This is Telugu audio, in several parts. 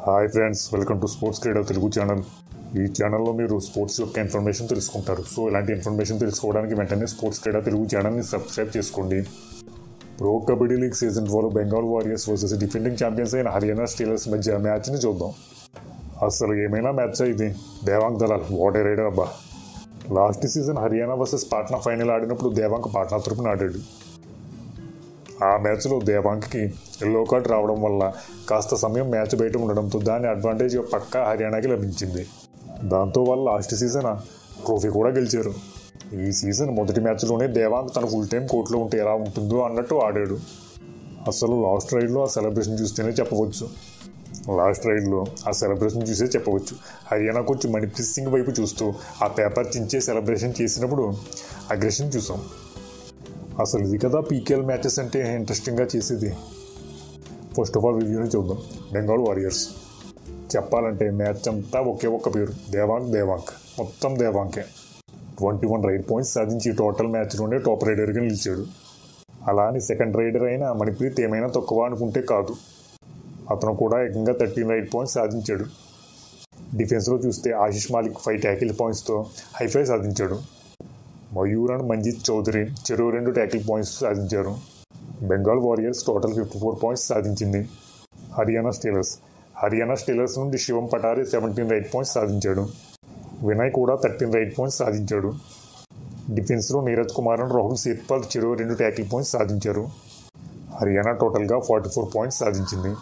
Hi friends, welcome to sports క్రీడా తెలుగు ఛానల్. ఈ ఛానల్లో మీరు స్పోర్ట్స్ యొక్క ఇన్ఫర్మేషన్ తెలుసుకుంటారు. సో ఇలాంటి ఇన్ఫర్మేషన్ తెలుసుకోవడానికి వెంటనే స్పోర్ట్స్ క్రీడా తెలుగు ఛానల్ని సబ్స్క్రైబ్ చేసుకోండి. Pro kabaddi league season 4 Bengal warriors versus defending champions అయిన హర్యానా స్టీలర్స్ మధ్య మ్యాచ్ని చూద్దాం. అసలు ఏమైనా మ్యాచ్ ఇది. Devank Dalal what a raider అబ్బా. Last season Haryana versus Patna final ఆడినప్పుడు దేవాంగ్ పాట్నా తరపున ఆడాడు. ఆ మ్యాచ్లో దేవాంగ్కి ఎల్లో కార్డ్ రావడం వల్ల కాస్త సమయం మ్యాచ్ బయట ఉండడంతో దాని అడ్వాంటేజ్ పక్కా హర్యానాకి లభించింది. దాంతో వాళ్ళు లాస్ట్ సీజన్ ట్రోఫీ కూడా గెలిచారు. ఈ సీజన్ మొదటి మ్యాచ్లోనే దేవాంగ్ తన ఫుల్ టైం కోర్టులో ఉంటే ఎలా ఉంటుందో అన్నట్టు ఆడాడు. అసలు లాస్ట్ రైడ్లో ఆ సెలబ్రేషన్ చూస్తేనే చెప్పవచ్చు. హర్యానా కోచ్ మణిప్రీత్ సింగ్ వైపు చూస్తూ ఆ పేపర్ చించే సెలబ్రేషన్ చేసినప్పుడు అగ్రెషన్ చూసాం. అసలు ఇది కదా పీకేఎల్ మ్యాచెస్ అంటే ఇంట్రెస్టింగ్గా చేసేది. ఫస్ట్ ఆఫ్ ఆల్ రివ్యూని చూద్దాం. బెంగాల్ వారియర్స్ చెప్పాలంటే మ్యాచ్ అంతా ఒకే ఒక్క పేరు, దేవాంగ్. మొత్తం దేవాంగే 21 రైడ్ పాయింట్స్ సాధించి టోటల్ మ్యాచ్లోనే టాప్ రైడర్గా నిలిచాడు. అలా అని సెకండ్ రైడర్ అయిన మణిప్రీత్ ఏమైనా తక్కువ అనుకుంటే కాదు. అతను కూడా ఏకంగా 13 రైడ్ పాయింట్స్ సాధించాడు. డిఫెన్స్లో చూస్తే ఆశిష్ మాలిక్ 5 ట్యాకిల్ పాయింట్స్తో హైఫై సాధించాడు. మయూర్ అండ్ మంజిత్ చౌదరి చెరో 2 ట్యాకిల్ పాయింట్స్ సాధించారు. బెంగాల్ వారియర్స్ టోటల్ 54 పాయింట్స్ సాధించింది. హర్యానా స్టీలర్స్ నుండి శివం పటారి 17 రైడ్ పాయింట్స్ సాధించాడు. వినయ్ కూడా 13 రైడ్ పాయింట్స్ సాధించాడు. డిఫెన్స్లో నీరజ్ కుమార్ అండ్ రాహుల్ సేత్పాల్ చెరో 2 ట్యాకిల్ పాయింట్స్ సాధించారు. హర్యానా టోటల్గా 44 పాయింట్స్ సాధించింది.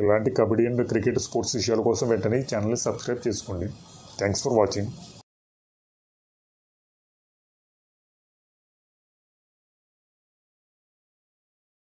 ఇలాంటి కబడ్డీ అండ్ క్రికెట్ స్పోర్ట్స్ విషయాల కోసం వెంటనే ఈ ఛానల్ని సబ్స్క్రైబ్ చేసుకోండి. Thanks for watching.